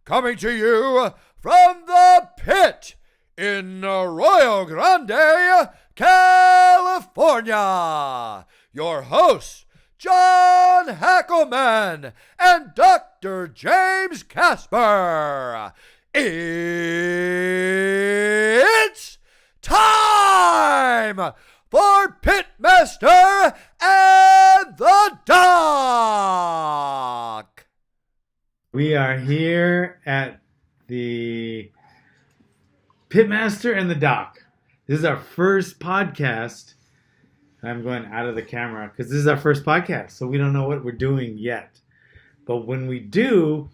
coming to you from the pit in Arroyo Grande, California. Your hosts, John Hackleman and Dr. Jame Kasper. It's time for Pitmaster and the Doc. We are here at the Pitmaster and the Doc. This is our first podcast. I'm going out of the camera because this is our first podcast, so we don't know what we're doing yet. But when we do,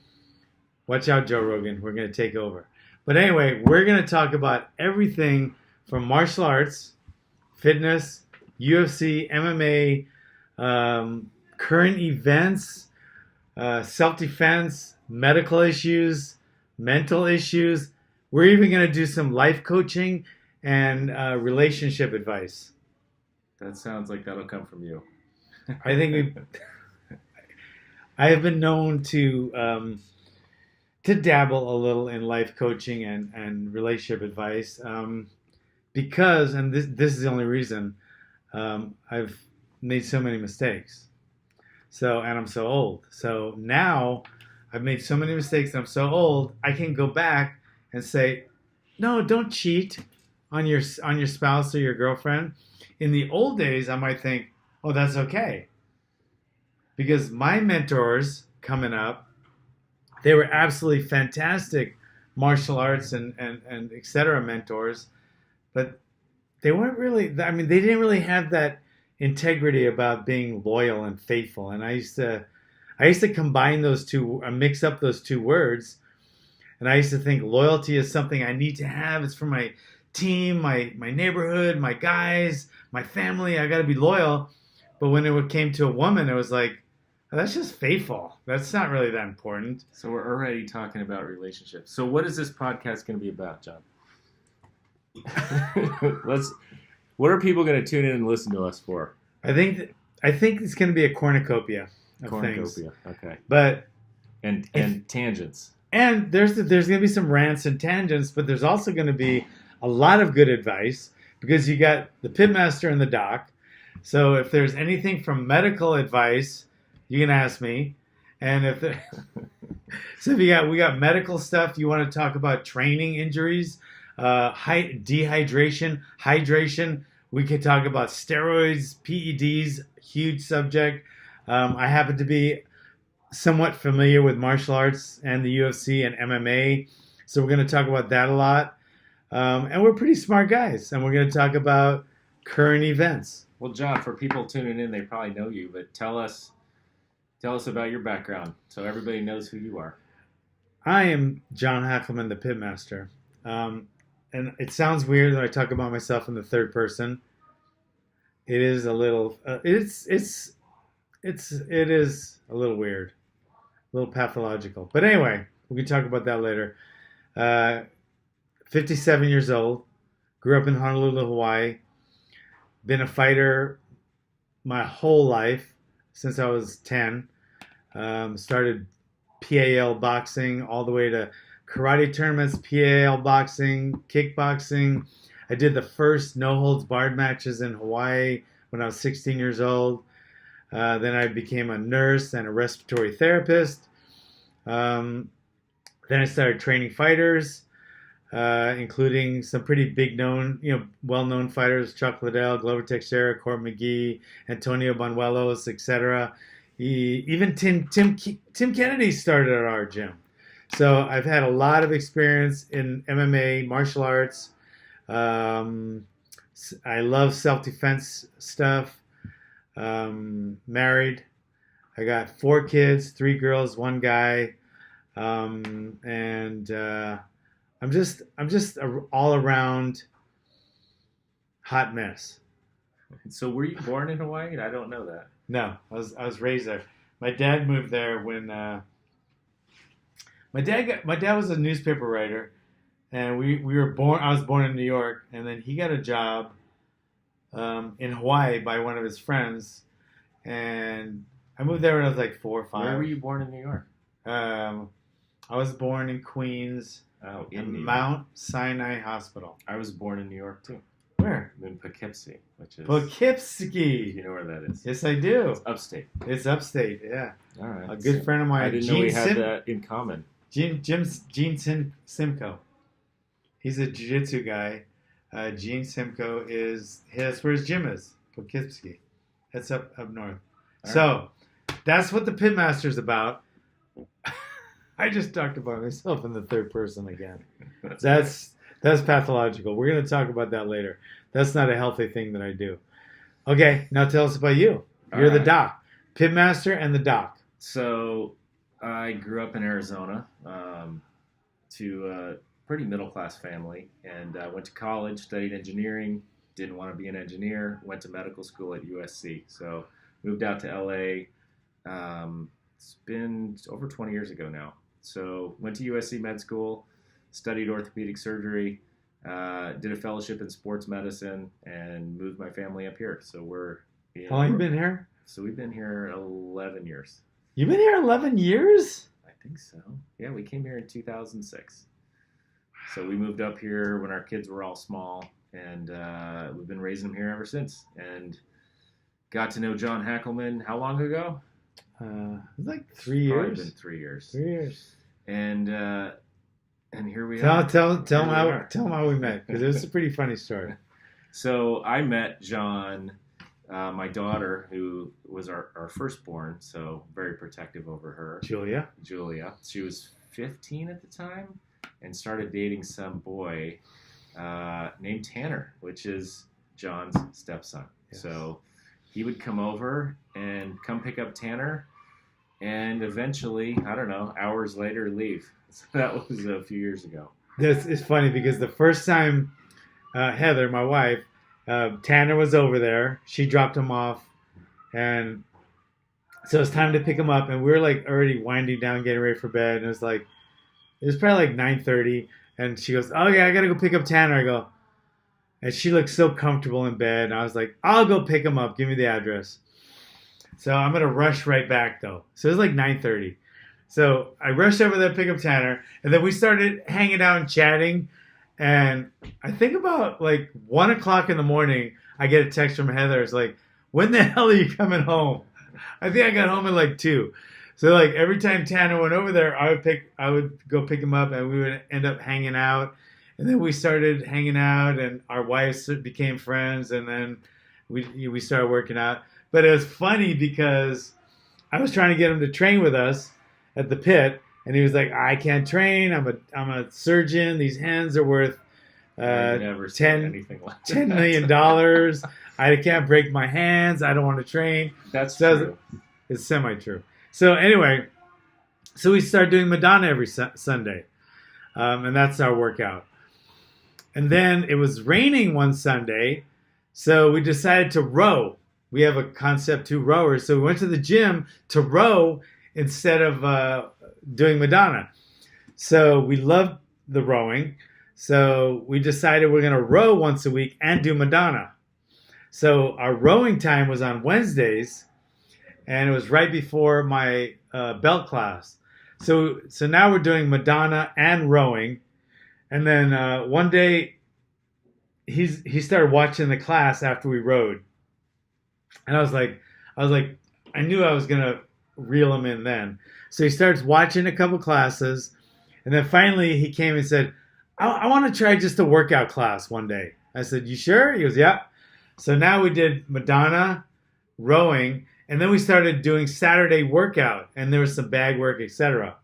watch out, Joe Rogan. We're going to take over. But anyway, we're going to talk about everything from martial arts, fitness, UFC, MMA, current events, self-defense, medical issues, mental issues. We're even going to do some life coaching and relationship advice. That sounds like that'll come from you. I think I have been known to dabble a little in life coaching and relationship advice because, and this is the only reason, I've made so many mistakes. And I'm so old. So now I've made so many mistakes and I'm so old, I can go back and say, no, don't cheat on your spouse or your girlfriend. In the old days, I might think, oh, that's okay. Because my mentors coming up, they were absolutely fantastic martial arts and et cetera mentors, but they weren't really, they didn't really have that integrity about being loyal and faithful. And I used to combine those two, mix up those two words. And I used to think loyalty is something I need to have. It's for my team, my neighborhood, my guys, my family. I got to be loyal. But when it came to a woman, it was like, oh, that's just faithful. That's not really that important. So we're already talking about relationships. So what is this podcast going to be about, John? What are people going to tune in and listen to us for? I think it's going to be a cornucopia of things. Okay. But and tangents. And there's going to be some rants and tangents, but there's also going to be a lot of good advice because you got the Pitmaster and the Doc. So if there's anything from medical advice, you can ask me. And if we got medical stuff, you want to talk about training injuries, dehydration, hydration. We could talk about steroids, PEDs, huge subject. I happen to be somewhat familiar with martial arts and the UFC and MMA, so we're going to talk about that a lot. And we're pretty smart guys, and we're going to talk about current events. Well, John, for people tuning in, they probably know you, but tell us about your background so everybody knows who you are. I am John Hackleman, the Pitmaster. And it sounds weird that I talk about myself in the third person. It is a little. It is a little weird, a little pathological. But anyway, we can talk about that later. 57 years old, grew up in Honolulu, Hawaii. Been a fighter my whole life since I was 10. Started PAL boxing all the way to karate tournaments, PAL boxing, kickboxing. I did the first no-holds-barred matches in Hawaii when I was 16 years old. Then I became a nurse and a respiratory therapist. Then I started training fighters, including some pretty big-known, well-known fighters, Chuck Liddell, Glover Teixeira, Court McGee, Antonio Banuelos, etc. Even Tim Kennedy started at our gym. So I've had a lot of experience in MMA, martial arts. I love self-defense stuff. Married. I got 4 kids, 3 girls, 1 guy. I'm just a all-around hot mess. So were you born in Hawaii? I don't know that. No, I was raised there. My dad moved there when my dad was a newspaper writer, and we were born. I was born in New York, and then he got a job in Hawaii by one of his friends, and I moved there when I was like 4 or 5. Where were you born in New York? I was born in Queens, Oh, in in New York. Mount Sinai Hospital. I was born in New York too. Where? In Poughkeepsie, which is Poughkeepsie. you know where that is. Yes, I do. It's upstate. It's upstate. Yeah, All right. a good friend of mine. I didn't know we had that in common. Gene Simcoe. He's a jiu-jitsu guy. Gene Simcoe that's where his gym is, Poughkeepsie. That's up north. All So that's what the Pitmaster's about. I just talked about myself in the third person again. That's pathological. We're going to talk about that later. That's not a healthy thing that I do. Okay, now tell us about you. You're the doc. Pitmaster and the doc. So I grew up in Arizona to a pretty middle-class family, and went to college, studied engineering, didn't want to be an engineer, went to medical school at USC. So moved out to LA. It's been over 20 years ago now. So went to USC med school, studied orthopedic surgery, did a fellowship in sports medicine, and moved my family up here. So How long you been here? So we've been here 11 years. You've been here 11 years? I think so. Yeah, we came here in 2006. So we moved up here when our kids were all small, and we've been raising them here ever since. And got to know John Hackelman how long ago? It's like 3 years. Probably been 3 years. 3 years. And here we are. Tell them how we met, because it was a pretty funny story. So I met John, my daughter, who was our firstborn, so very protective over her. Julia. She was 15 at the time and started dating some boy named Tanner, which is John's stepson. Yes. So he would come over and come pick up Tanner, and eventually, I don't know, hours later leave. So that was a few years ago. This is funny because the first time Heather, my wife, Tanner was over there. She dropped him off, and so it's time to pick him up. And we were like already winding down, getting ready for bed. And it was probably like 9:30. And she goes, "Oh yeah, I gotta go pick up Tanner." I go, and she looked so comfortable in bed. And I was like, "I'll go pick him up. Give me the address." So I'm gonna rush right back though. So it was like 9:30. So I rushed over there to pick up Tanner, and then we started hanging out and chatting. And I think about like 1 o'clock in the morning, I get a text from Heather. It's like, "When the hell are you coming home?" I think I got home at like 2. So like every time Tanner went over there, I would go pick him up, and we would end up hanging out. And then we started hanging out, and our wives became friends, and then we started working out. But it was funny because I was trying to get him to train with us at the pit, and he was like, "I can't train. I'm a surgeon. These hands are worth Never said anything like $10 million. I can't break my hands. I don't want to train." That's So true. it's semi-true. So anyway, so we started doing Madonna every Sunday, and that's our workout. And then it was raining one Sunday, so we decided to row. We have a Concept 2 rower, so we went to the gym to row instead of doing Madonna. So we loved the rowing, so we decided we're going to row once a week and do Madonna. So our rowing time was on Wednesdays, and it was right before my belt class. So now we're doing Madonna and rowing. And then one day he started watching the class after we rowed, and I was like, I knew I was gonna reel him in then. So he starts watching a couple classes, and then finally he came and said, I want to try just a workout class one day. I said, "You sure?" He goes, "Yeah." So now we did Madonna, rowing, and then we started doing Saturday workout, and there was some bag work, etc.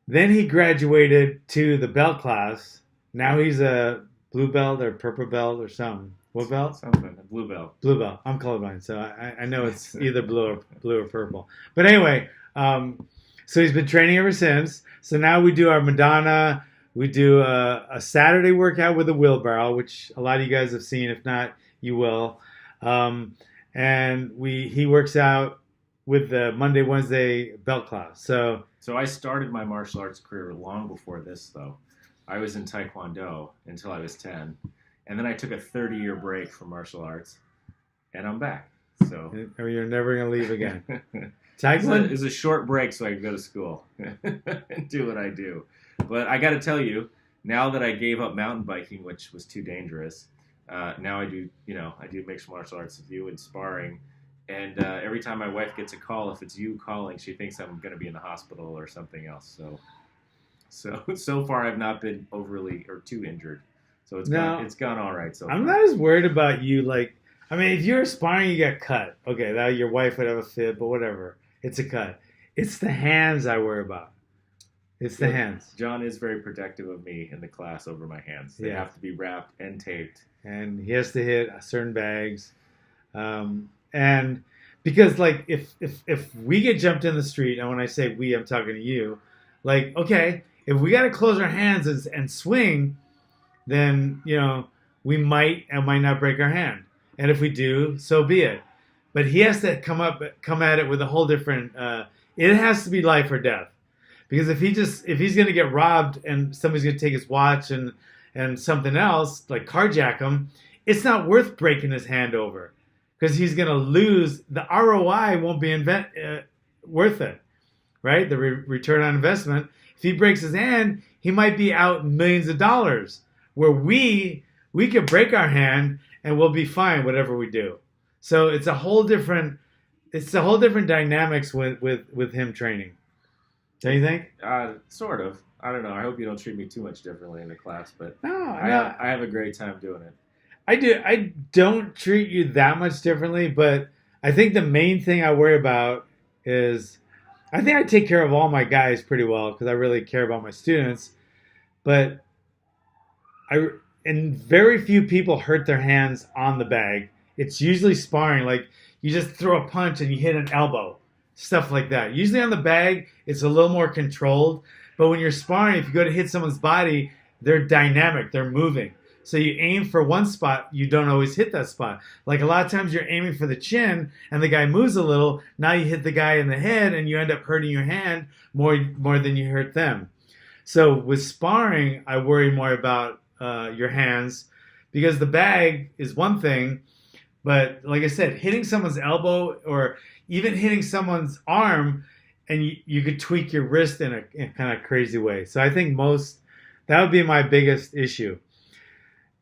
Then he graduated to the belt class. Now he's a blue belt or purple belt or something. What belt? Something. A blue belt. Blue belt. I'm colorblind, so I know it's either blue or purple. But anyway, so he's been training ever since. So now we do our Madonna. We do a Saturday workout with a wheelbarrow, which a lot of you guys have seen. If not, you will. And he works out with the Monday, Wednesday belt class. So I started my martial arts career long before this, though. I was in Taekwondo until I was 10. And then I took a 30-year break from martial arts, and I'm back. So you're never going to leave again. Taekwondo. It's a short break so I can go to school and do what I do. But I got to tell you, now that I gave up mountain biking, which was too dangerous, now I do mixed martial arts with you and sparring. And every time my wife gets a call, if it's you calling, she thinks I'm going to be in the hospital or something else. So far I've not been overly or too injured. So it's gone all right so far. I'm not as worried about you. Like, I mean, if you're sparring, you get cut. Okay, that your wife would have a fit, but whatever. It's a cut. It's the hands I worry about. It's the hands. John is very protective of me in the class over my hands. They have to be wrapped and taped. And he has to hit certain bags. And because, like, if we get jumped in the street, and when I say we, I'm talking to you, like, okay, if we got to close our hands and swing, then, we might not break our hand. And if we do, so be it. But he has to come at it with a whole different. It has to be life or death, because if he's going to get robbed and somebody's going to take his watch and something else like carjack him, it's not worth breaking his hand over, because he's going to lose. The ROI won't be worth it, right? The return on investment. If he breaks his hand, he might be out millions of dollars. Where we could break our hand and we'll be fine whatever we do. So it's a whole different dynamics with him training. Don't you think? Sort of. I don't know. I hope you don't treat me too much differently in the class, but I have a great time doing it. I do. I don't treat you that much differently, but I think the main thing I worry about is I think I take care of all my guys pretty well because I really care about my students, but and very few people hurt their hands on the bag. It's usually sparring, like you just throw a punch and you hit an elbow, stuff like that. Usually on the bag, it's a little more controlled. But when you're sparring, if you go to hit someone's body, they're dynamic, they're moving. So you aim for one spot, you don't always hit that spot. Like a lot of times you're aiming for the chin and the guy moves a little, now you hit the guy in the head and you end up hurting your hand more than you hurt them. So with sparring, I worry more about your hands, because the bag is one thing, but like I said, hitting someone's elbow or even hitting someone's arm, and you could tweak your wrist in a kind of crazy way. So I think that would be my biggest issue.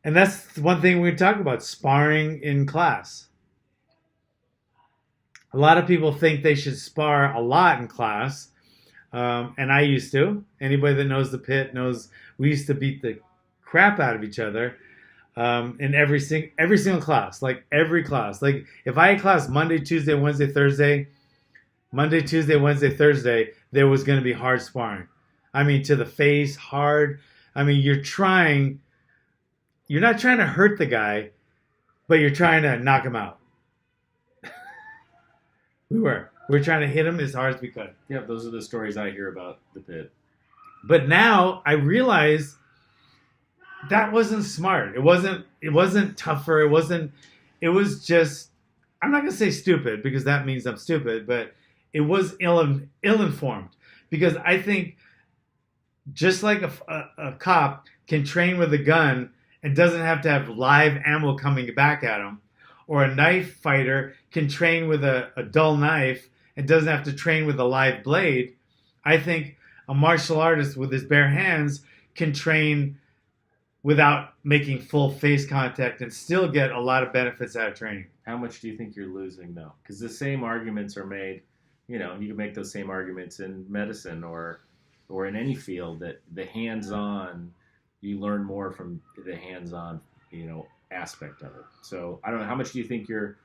And that's one thing we talk about, sparring in class. A lot of people think they should spar a lot in class, and I used to. Anybody that knows the pit knows we used to beat the crap out of each other in every single class, like every class. Like if I had class Monday, Tuesday, Wednesday, Thursday, there was going to be hard sparring. I mean, to the face, hard. I mean, you're not trying to hurt the guy, but you're trying to knock him out. We're trying to hit him as hard as we could. Yeah, those are the stories I hear about the pit. But now I realize that wasn't smart. It wasn't tougher. It was just, I'm not going to say stupid because that means I'm stupid, but it was ill-informed. Because I think just like a cop can train with a gun and doesn't have to have live ammo coming back at him, or a knife fighter can train with a dull knife and doesn't have to train with a live blade, I think a martial artist with his bare hands can train without making full face contact and still get a lot of benefits out of training. How much do you think you're losing, though? Because the same arguments are made, you can make those same arguments in medicine or in any field, that the hands-on, you learn more from the hands-on, aspect of it. So I don't know, how much do you think your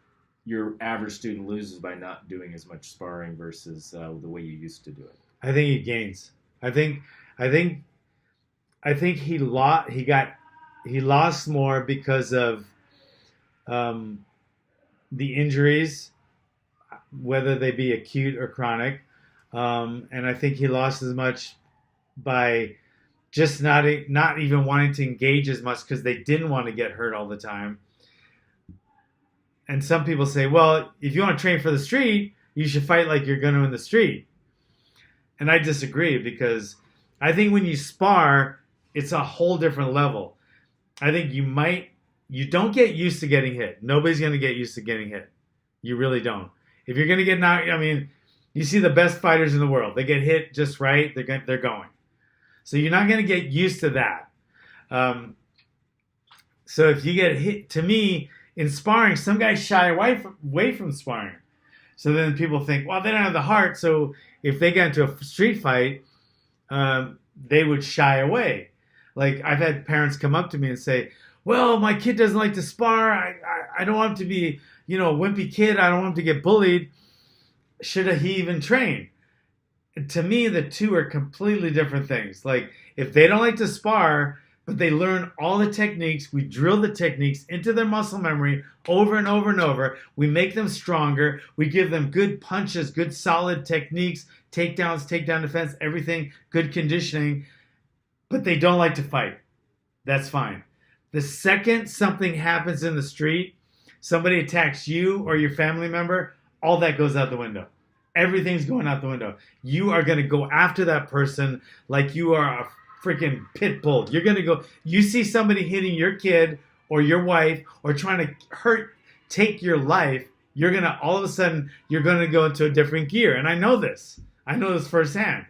average student loses by not doing as much sparring versus the way you used to do it? I think he gains. I think he lost more because of the injuries, whether they be acute or chronic, and I think he lost as much by just not even wanting to engage as much because they didn't want to get hurt all the time. And some people say, well, if you want to train for the street, you should fight like you're going to in the street. And I disagree, because I think when you spar, it's a whole different level. I think you don't get used to getting hit. Nobody's going to get used to getting hit. You really don't. If you're going to get knocked, I mean, You see the best fighters in the world. They get hit just right. They're going. So you're not going to get used to that. So if you get hit, to me, in sparring, some guys shy away from sparring. So then people think, well, they don't have the heart. So if they get into a street fight, they would shy away. Like I've had parents come up to me and say, well, my kid doesn't like to spar. I don't want him to be, a wimpy kid. I don't want him to get bullied. Should he even train? To me, the two are completely different things. Like if they don't like to spar, but they learn all the techniques, we drill the techniques into their muscle memory over and over and over. We make them stronger. We give them good punches, good solid techniques, takedowns, takedown defense, everything, good conditioning. But they don't like to fight. That's fine. The second something happens in the street, somebody attacks you or your family member, all that goes out the window. Everything's going out the window. You are going to go after that person like you are a freaking pit bull. You're going to go, you see somebody hitting your kid or your wife or trying to take your life, you're going to, all of a sudden, you're going to go into a different gear. And I know this. I know this firsthand.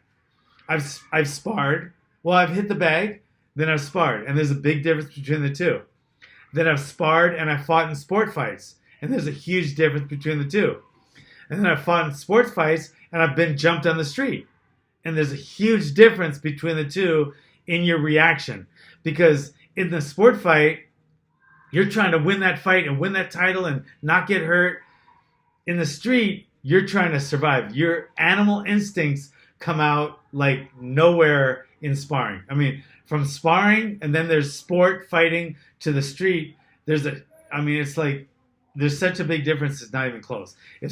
I've sparred. Well, I've hit the bag, then I've sparred. And there's a big difference between the two. Then I've sparred and I fought in sport fights. And there's a huge difference between the two. And then I've fought in sports fights and I've been jumped on the street. And there's a huge difference between the two in your reaction. Because in the sport fight, you're trying to win that fight and win that title and not get hurt. In the street, you're trying to survive. Your animal instincts come out like nowhere in sparring. I mean, from sparring and then there's sport fighting to the street, it's like there's such a big difference. It's not even close. If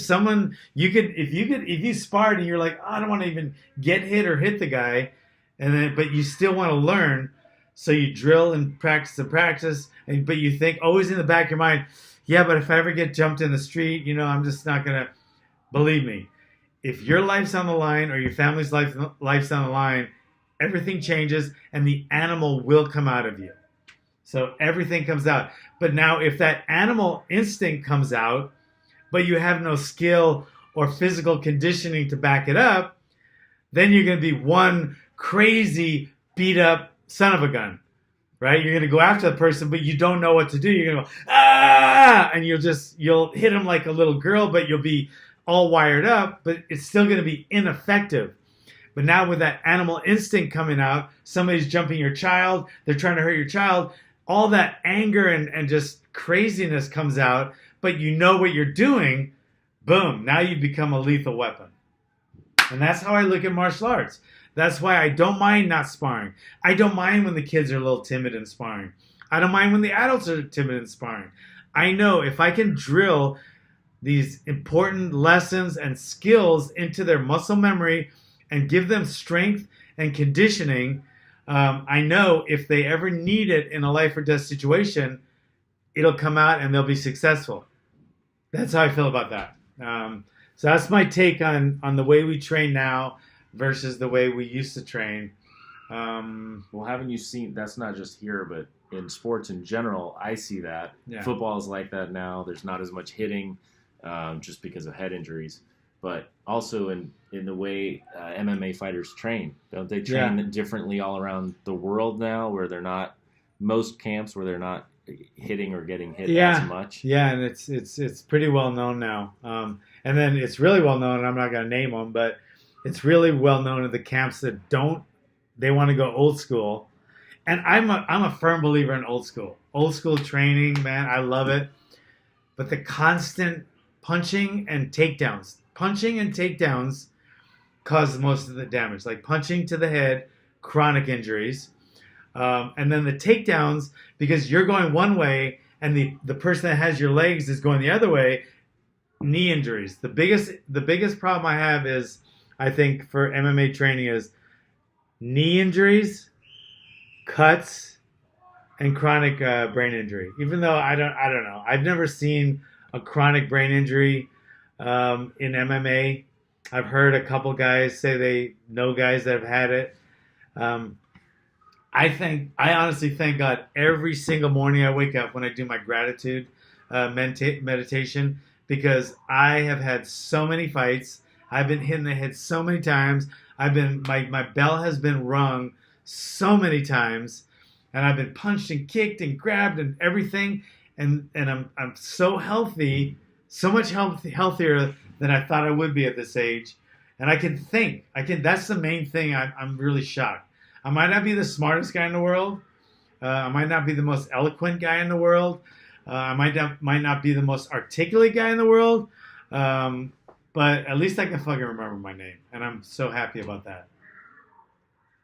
you sparred and you're like, oh, I don't want to even get hit or hit the guy, but you still want to learn, so you drill and practice, but you think always in the back of your mind, yeah, but if I ever get jumped in the street, I'm just not gonna. Believe me, if your life's on the line or your family's life's on the line, everything changes and the animal will come out of you. So everything comes out. But now if that animal instinct comes out, but you have no skill or physical conditioning to back it up, then you're going to be one crazy beat up son of a gun, right? You're going to go after the person, but you don't know what to do. You're going to go, ah, and you'll hit him like a little girl, but you'll be all wired up, but it's still going to be ineffective. But now with that animal instinct coming out, somebody's jumping your child, they're trying to hurt your child, all that anger and just craziness comes out, but you know what you're doing, boom, now you become a lethal weapon. And that's how I look at martial arts. That's why I don't mind not sparring. I don't mind when the kids are a little timid in sparring. I don't mind when the adults are timid in sparring. I know if I can drill these important lessons and skills into their muscle memory and give them strength and conditioning, I know if they ever need it in a life or death situation, it'll come out and they'll be successful. That's how I feel about that. So that's my take on the way we train now versus the way we used to train. Well, haven't you seen, that's not just here, but in sports in general, I see that. Yeah. Football is like that now. There's not as much hitting. Just because of head injuries, but also in the way MMA fighters train. Don't they train differently all around the world now, where they're not, most camps where they're not hitting or getting hit as much? Yeah, and it's pretty well known now. And then it's really well known, and I'm not going to name them, but it's really well known in the camps that they want to go old school. And I'm a firm believer in old school. Old school training, man, I love it. But the constant punching and takedowns cause most of the damage. Like punching to the head, chronic injuries. And then the takedowns, because you're going one way and the person that has your legs is going the other way, knee injuries. The biggest problem I have is, I think, for MMA training is knee injuries, cuts, and chronic brain injury. Even though I don't know. I've never seen a chronic brain injury in MMA. I've heard a couple guys say they know guys that have had it. I honestly thank God every single morning I wake up when I do my gratitude meditation, because I have had so many fights. I've been hit in the head so many times. My bell has been rung so many times, and I've been punched and kicked and grabbed and everything, and I'm so healthy, so much healthier than I thought I would be at this age, and I can think. That's the main thing. I'm really shocked. I might not be the smartest guy in the world. I might not be the most eloquent guy in the world. I might not be the most articulate guy in the world. But at least I can fucking remember my name, and I'm so happy about that.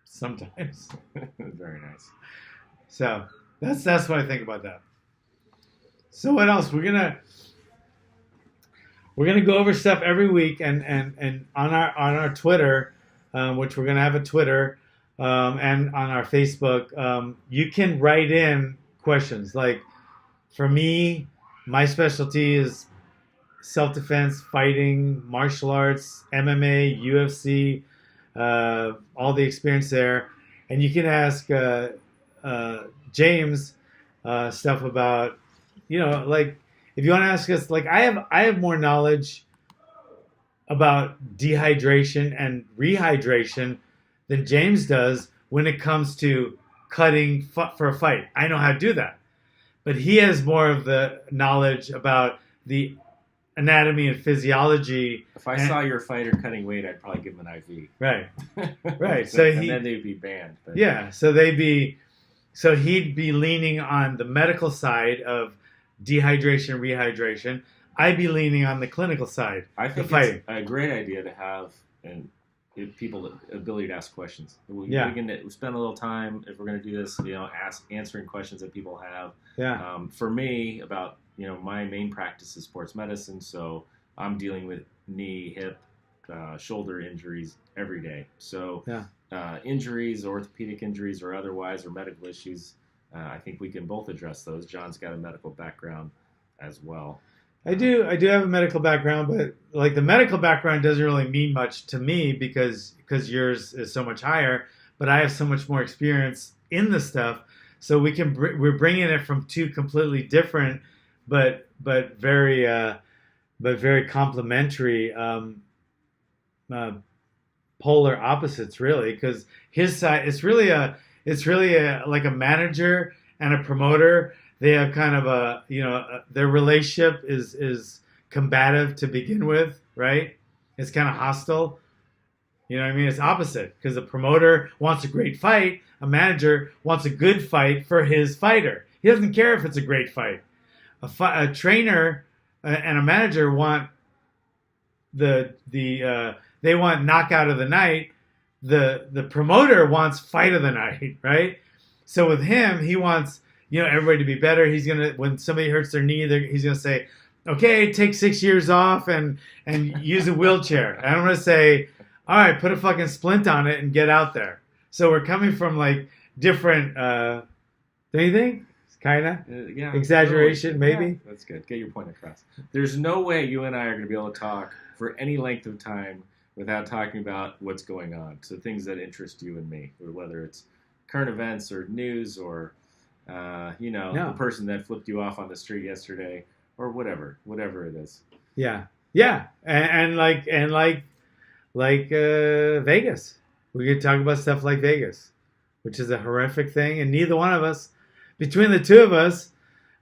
Sometimes. Very nice. So that's what I think about that. So what else? We're gonna go over stuff every week, and on our Twitter, which we're gonna have a Twitter, and on our Facebook, you can write in questions. Like for me, my specialty is self-defense, fighting, martial arts, MMA, UFC, all the experience there. And you can ask James stuff about, like if you want to ask us, like I have more knowledge about dehydration and rehydration than James does when it comes to cutting for a fight. I know how to do that. But he has more of the knowledge about the anatomy and physiology. If I saw your fighter cutting weight, I'd probably give him an IV. Right, right. And then they'd be banned. But. Yeah, so he'd be leaning on the medical side of dehydration, rehydration. I'd be leaning on the clinical side. I think it's a great idea to have people the ability to ask questions. We can spend a little time if we're going to do this, answering questions that people have. Yeah. For me, about my main practice is sports medicine, so I'm dealing with knee, hip, shoulder injuries every day. So injuries, orthopedic injuries or otherwise, or medical issues, I think we can both address those. John's got a medical background as well. I do have a medical background, but like the medical background doesn't really mean much to me because yours is so much higher, but I have so much more experience in the stuff. So we're bringing it from two completely different but very complementary polar opposites, really, because his side it's really like a manager and a promoter. They have kind of their relationship is combative to begin with, right? It's kind of hostile. You know what I mean? It's opposite, because the promoter wants a great fight, a manager wants a good fight for his fighter. He doesn't care if it's a great fight. A trainer and a manager want they want knockout of the night. The promoter wants fight of the night, right? So with him, he wants everybody to be better. He's gonna, when somebody hurts their knee, he's gonna say, "Okay, take 6 years off and use a wheelchair." And I'm gonna say, "All right, put a fucking splint on it and get out there." So we're coming from like different. Don't you think? Kind of exaggeration, maybe. Yeah, that's good. Get your point across. There's no way you and I are going to be able to talk for any length of time without talking about what's going on. So things that interest you and me, or whether it's current events or news or the person that flipped you off on the street yesterday or whatever it is. Yeah, and like Vegas. We could talk about stuff like Vegas, which is a horrific thing, and neither one of us. Between the two of us,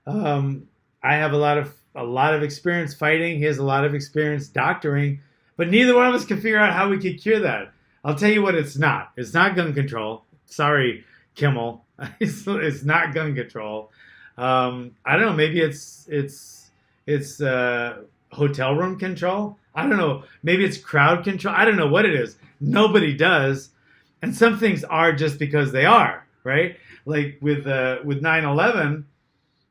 I have a lot of experience fighting. He has a lot of experience doctoring, but neither one of us can figure out how we could cure that. I'll tell you what it's not. It's not gun control. Sorry, Kimmel. It's not gun control. I don't know. Maybe it's hotel room control. I don't know. Maybe it's crowd control. I don't know what it is. Nobody does, and some things are just because they are, right? Like with 9/11,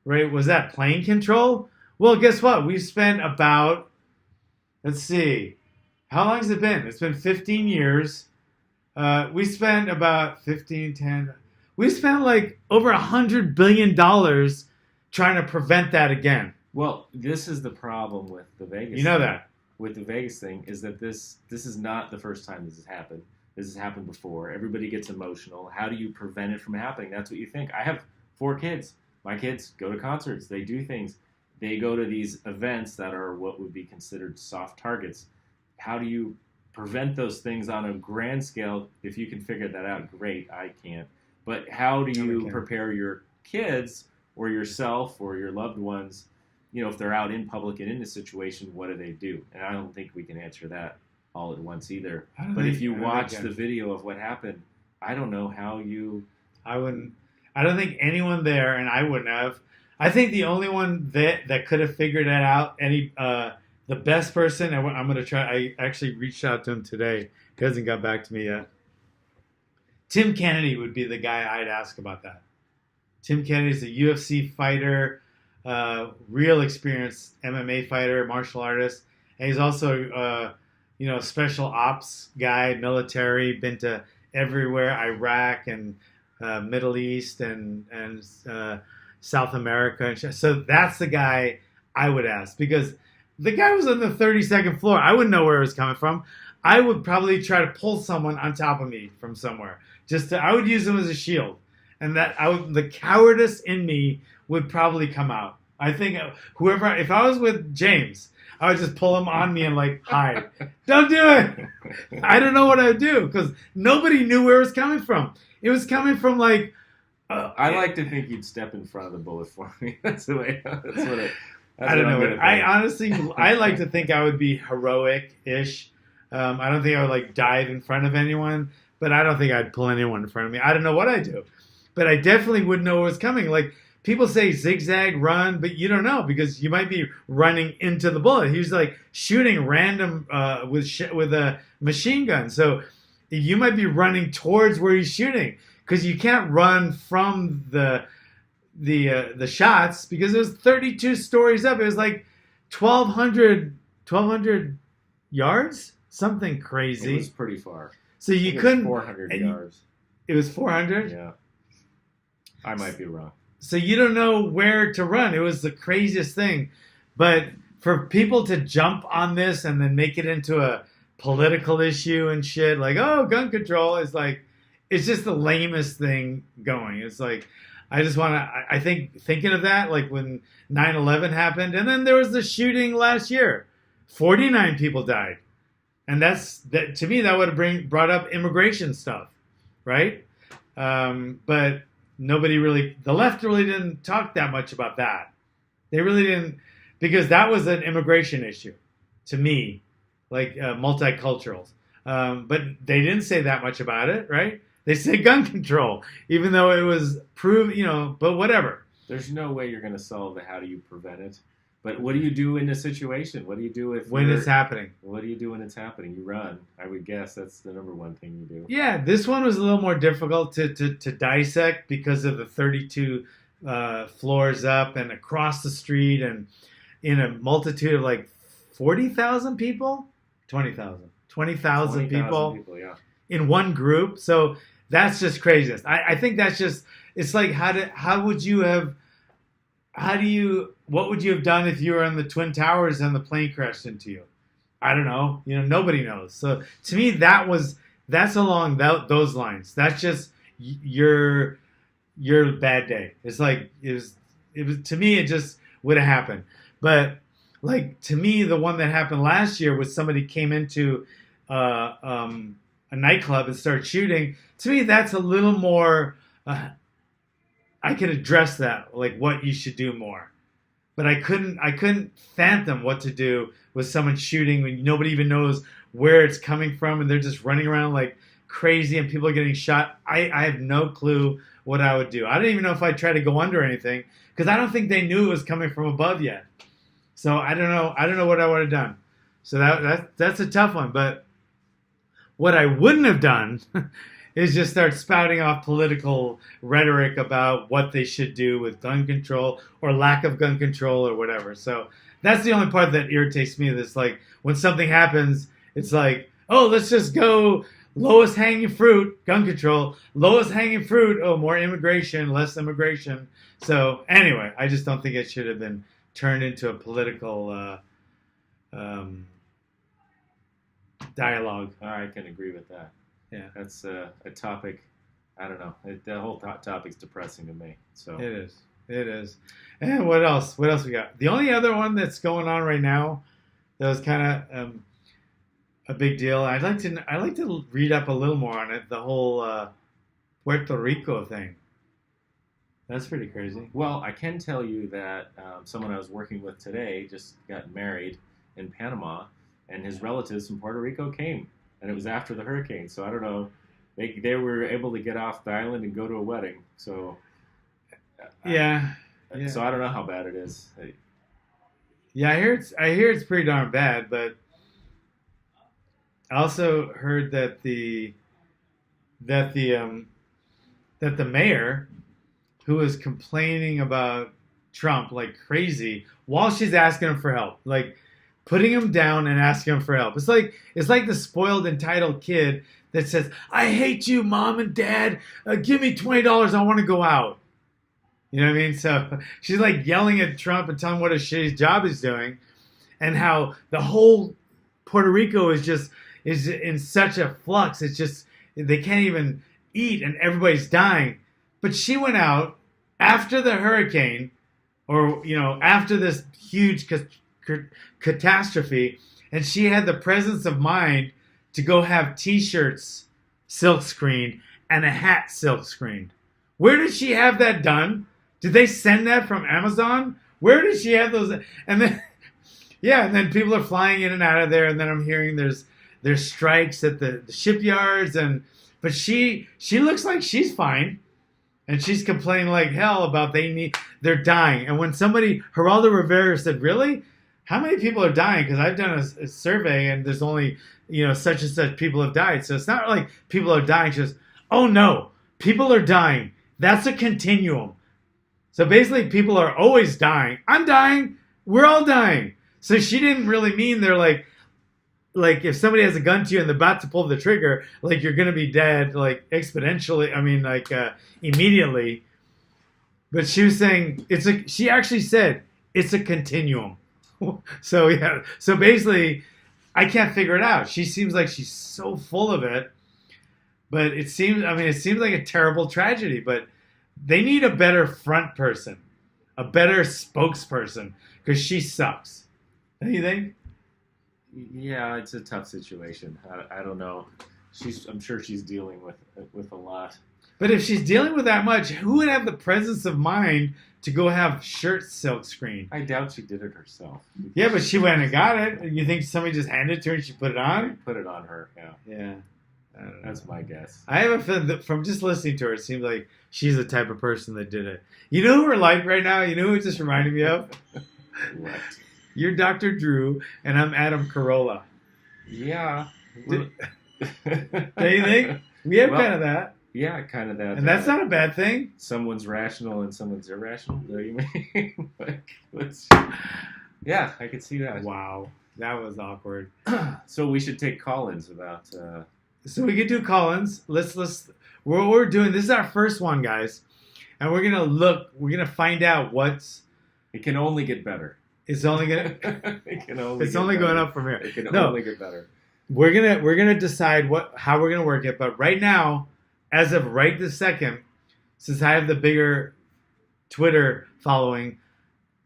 right? Was that plane control? Well, guess what? We spent about, let's see, how long has it been? It's been 15 years. We spent about 10. We spent like over $100 billion trying to prevent that again. Well, this is the problem with the Vegas. You know that. With the Vegas thing is that this is not the first time this has happened. This has happened before. Everybody gets emotional. How do you prevent it from happening? That's what you think. I have 4 kids. My kids go to concerts. They do things. They go to these events that are what would be considered soft targets. How do you prevent those things on a grand scale. If you can figure that out, great. I can't. But how do you prepare your kids or yourself or your loved ones, if they're out in public and in a situation, what do they do? And I don't think we can answer that all at once either. But if you watch the video of what happened, I don't know how you... I don't think anyone there, and I wouldn't have. I think the only one that could have figured that out, the best person, and I'm going to try, I actually reached out to him today. He hasn't got back to me yet. Tim Kennedy would be the guy I'd ask about that. Tim Kennedy's a UFC fighter, real experienced MMA fighter, martial artist, and he's also, special ops guy, military, been to everywhere, Iraq and Middle East and South America. And so that's the guy I would ask, because the guy was on the 32nd floor. I wouldn't know where it was coming from. I would probably try to pull someone on top of me from somewhere. I would use him as a shield. And the cowardice in me would probably come out. I think if I was with James, I would just pull him on me and hide. Don't do it. I don't know what I would do, because nobody knew where it was coming from. It was coming from I like to think you'd step in front of the bullet for me. That's the way. I don't know. I honestly, I like to think I would be heroic-ish. I don't think I would dive in front of anyone, but I don't think I'd pull anyone in front of me. I don't know what I'd do, but I definitely would know what was coming. People say zigzag, run, but you don't know, because you might be running into the bullet. He was shooting random with a machine gun, so you might be running towards where he's shooting, because you can't run from the shots, because it was 32 stories up. It was 1,200 yards, something crazy. It was pretty far. So you couldn't. 400 yards. It was 400. Yeah, I might be wrong. So you don't know where to run. It was the craziest thing. But for people to jump on this and then make it into a political issue and shit, gun control is it's just the lamest thing going. It's I just want to, I think, thinking of that, when 9/11 happened, and then there was the shooting last year. 49 people died. And that to me, that would have brought up immigration stuff, right? But the left really didn't talk that much about that. They really didn't, because that was an immigration issue to me, multicultural. But they didn't say that much about it, right? They say gun control, even though it was proven, but whatever. There's no way you're going to solve how do you prevent it. But what do you do in a situation? What do you do when it's happening? What do you do when it's happening? You run. I would guess that's the number one thing you do. Yeah, this one was a little more difficult to dissect because of the 32 floors up and across the street and in a multitude of 40,000 people? 20,000. 20,000 people yeah. In one group. So that's just craziness. I think that's just, it's what would you have done if you were in the Twin Towers and the plane crashed into you? I don't know. Nobody knows. So to me, that's along those lines. That's just your bad day. It's it was to me, it just would have happened. But to me, the one that happened last year was somebody came into a nightclub and started shooting. To me, that's a little more, I could address that, what you should do more. But I couldn't fathom what to do with someone shooting when nobody even knows where it's coming from, and they're just running around like crazy and people are getting shot. I have no clue what I would do. I don't even know if I'd try to go under anything, because I don't think they knew it was coming from above yet. So I don't know what I would have done. So that's a tough one. But what I wouldn't have done is just start spouting off political rhetoric about what they should do with gun control or lack of gun control or whatever. So that's the only part that irritates me. That's when something happens, it's oh, let's just go lowest hanging fruit, gun control, lowest hanging fruit, oh, more immigration, less immigration. So anyway, I just don't think it should have been turned into a political dialogue. I can agree with that. Yeah, that's a topic. I don't know. The whole topic's depressing to me. So it is. And what else? What else we got? The only other one that's going on right now that was kind of a big deal. I'd like to read up a little more on it. The whole Puerto Rico thing. That's pretty crazy. Well, I can tell you that someone I was working with today just got married in Panama, and his relatives from Puerto Rico came, and it was after the hurricane. So I don't know. They were able to get off the island and go to a wedding. So Yeah. So I don't know how bad it is. Yeah, I hear it's pretty darn bad, but I also heard that the mayor, who was complaining about Trump like crazy while she's asking him for help, like putting him down and asking him for help. It's like the spoiled, entitled kid that says, "I hate you, mom and dad. Give me $20. I want to go out." You know what I mean? So she's like yelling at Trump and telling him what a shitty job he's doing, and how the whole Puerto Rico is in such a flux. It's just they can't even eat and everybody's dying. But she went out after the hurricane, or after this huge catastrophe, and she had the presence of mind to go have T-shirts silk screened and a hat silk screened. Where did she have that done? Did they send that from Amazon? Where did she have those? And then, yeah, and then people are flying in and out of there, and then I'm hearing there's strikes at the shipyards, but she looks like she's fine, and she's complaining like hell about they're dying. And when Geraldo Rivera said, "Really? How many people are dying?" Because I've done a survey, and there's only such and such people have died. So it's not like people are dying. It's just, oh no, people are dying. That's a continuum. So basically, people are always dying. I'm dying. We're all dying. So she didn't really mean they're like if somebody has a gun to you and they're about to pull the trigger, like you're going to be dead, like exponentially. I mean, like immediately. But she was saying she actually said it's a continuum. So yeah. So basically, I can't figure it out. She seems like she's so full of it. But it seems like a terrible tragedy. But they need a better front person, a better spokesperson, because she sucks. Don't you think? Yeah, it's a tough situation. I don't know. I'm sure she's dealing with a lot. But if she's dealing with that much, who would have the presence of mind to go have shirts silk screened? I doubt she did it herself. Yeah, but she went and got it. You think somebody just handed it to her and she put it on? Put it on her, yeah. Yeah. That's my guess. I have a feeling that from just listening to her, it seems like she's the type of person that did it. You know who we're like right now? You know who it just reminded me of? What? You're Dr. Drew, and I'm Adam Carolla. Yeah. Don't you think? We have kind of that. Yeah, kind of that. And that's not a bad thing. Someone's rational and someone's irrational. Is that what you mean? Yeah, I could see that. Wow. That was awkward. So we should take call-ins about... So we could do call-ins. Let's what we're doing, this is our first one, guys. And we're gonna find out It can only get better. It's only gonna it's only going up from here. It can only get better. We're gonna decide how we're gonna work it, but right now, as of right this second, since I have the bigger Twitter following,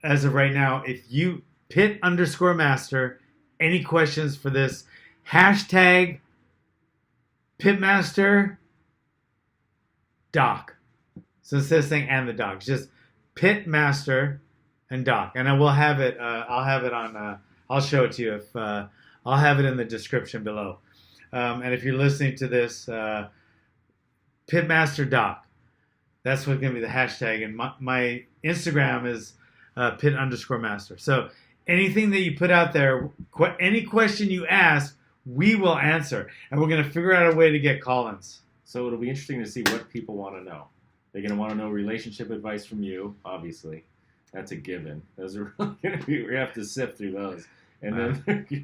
as of right now, if you #Pit_master, any questions for this, hashtag Pitmaster Doc. So it says thing and the doc. It's just Pitmaster and Doc. And I will have it. I'll have it on. I'll show it to you. I'll have it in the description below. And if you're listening to this, Pitmaster Doc. That's what's going to be the hashtag. And my Instagram is Pit_master. So anything that you put out there, any question you ask, we will answer, and we're going to figure out a way to get call-ins. So it'll be interesting to see what people want to know. They're going to want to know relationship advice from you, obviously. That's a given. Those are really going to be, we have to sift through those. And then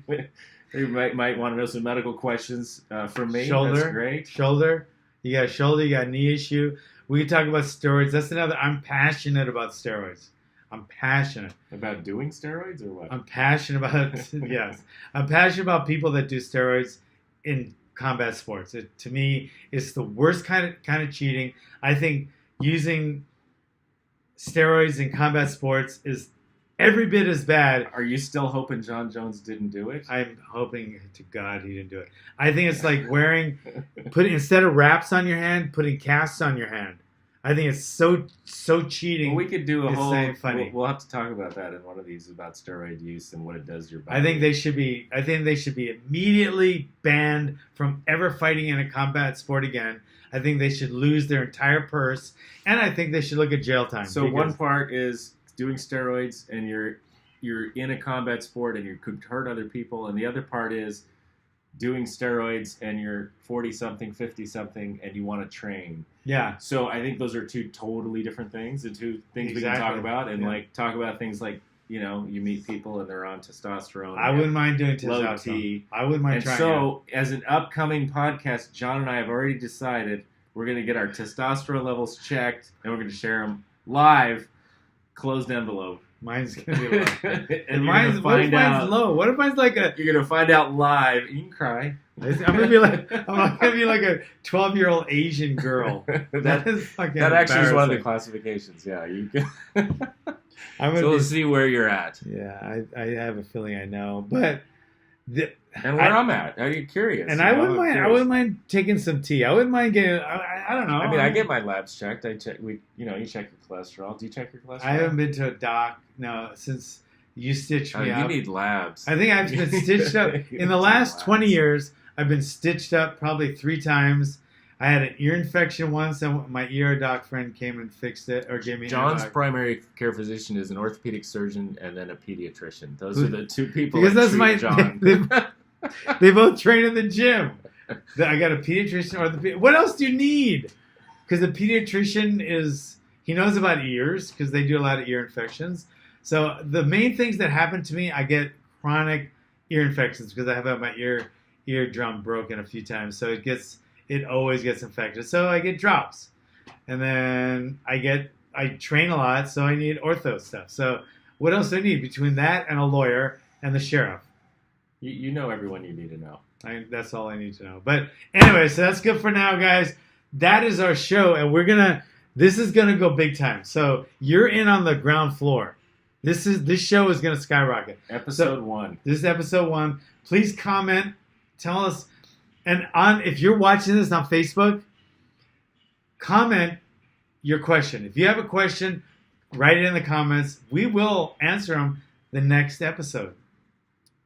they might want to know some medical questions from me. Shoulder. That's great. Shoulder. You got shoulder, you got knee issue. We can talk about steroids. That's another, I'm passionate about steroids. I'm passionate. About doing steroids or what? I'm passionate about, yes. I'm passionate about people that do steroids in combat sports. To me, it's the worst kind of cheating. I think using steroids in combat sports is every bit as bad. Are you still hoping John Jones didn't do it? I'm hoping to God he didn't do it. I think it's like putting instead of wraps on your hand, putting casts on your hand. I think it's so cheating. Well, we could do a It's whole. not funny. We'll have to talk about that in one of these about steroid use and what it does to your body. I think they should be immediately banned from ever fighting in a combat sport again. I think they should lose their entire purse, and I think they should look at jail time. So one part is doing steroids, and you're in a combat sport, and you could hurt other people, and the other part is doing steroids, and you're 40-something, 50-something, and you want to train. Yeah. So I think those are two totally different things, the two things we can Exactly. talk about, and Yeah. like talk about things like, you know, you meet people and they're on testosterone. I wouldn't mind doing low testosterone. T. I wouldn't mind And trying. so, as an upcoming podcast, John and I have already decided we're going to get our testosterone levels checked, and we're going to share them live, closed envelope. Mine's gonna be low. And What if mine's low? What if mine's like a? You're going to find out live. You can cry. I'm gonna be like a 12-year-old Asian girl. that is fucking that actually is one of the embarrassing. classifications. Yeah, you can. I'm gonna So we'll be, see where you're at yeah, I have a feeling I know, but and where I'm at. I'm curious. and you I know, wouldn't I'm mind. I curious. wouldn't mind taking some tea. I wouldn't mind getting. I don't know. I mean, I get my labs checked. You check your cholesterol. Do you check your cholesterol? I haven't been to a doc since you stitched me You up. need labs. I think I've been stitched up You in the need last labs. 20 years. I've been stitched up probably 3 times. I had an ear infection once, and my ear doc friend came and fixed it, or gave me. John's antibiotics. primary care physician is an orthopedic surgeon and then a pediatrician. Those are the two people Because that that's treat my. John. They both train in the gym. I got a pediatrician or the. What else do you need? Because the pediatrician he knows about ears because they do a lot of ear infections. So the main things that happen to me, I get chronic ear infections because I have had my eardrum broken a few times. So it always gets infected. So I get drops, and then I train a lot, so I need ortho stuff. So what else do I need between that and a lawyer and the sheriff? You know everyone you need to know. That's all I need to know. But anyway, so that's good for now, guys. That is our show, and this is gonna go big time. So you're in on the ground floor. This show is gonna skyrocket. Episode 1. This is episode 1. Please comment, tell us, and if you're watching this on Facebook, comment your question. If you have a question, write it in the comments. We will answer them the next episode.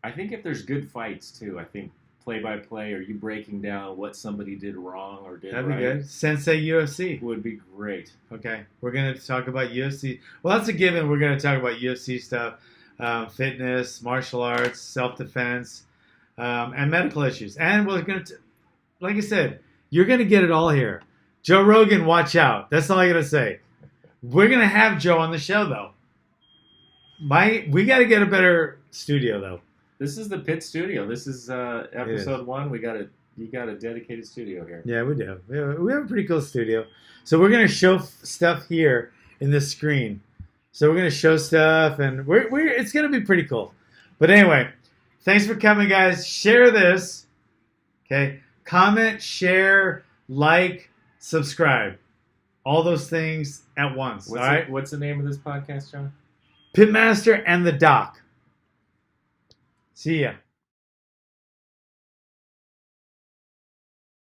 I think if there's good fights too, I think play-by-play or you breaking down what somebody did wrong or did That'd be right good. Sensei UFC. would be great. Okay, we're going to talk about UFC. Well, that's a given. We're going to talk about UFC stuff, fitness, martial arts, self-defense, and medical issues. And we're going to, like I said, you're going to get it all here. Joe Rogan, watch out. That's all I got to say. We're going to have Joe on the show, though. We got to get a better studio, though. This is the Pit Studio. This is episode 1. You got a dedicated studio here. Yeah, we do. We have a pretty cool studio. So we're going to show stuff here in this screen. So we're going to show stuff, and it's going to be pretty cool. But anyway, thanks for coming, guys. Share this. Okay? Comment, share, like, subscribe. All those things at once. All right? What's the name of this podcast, John? Pitmaster and the Doc. See ya.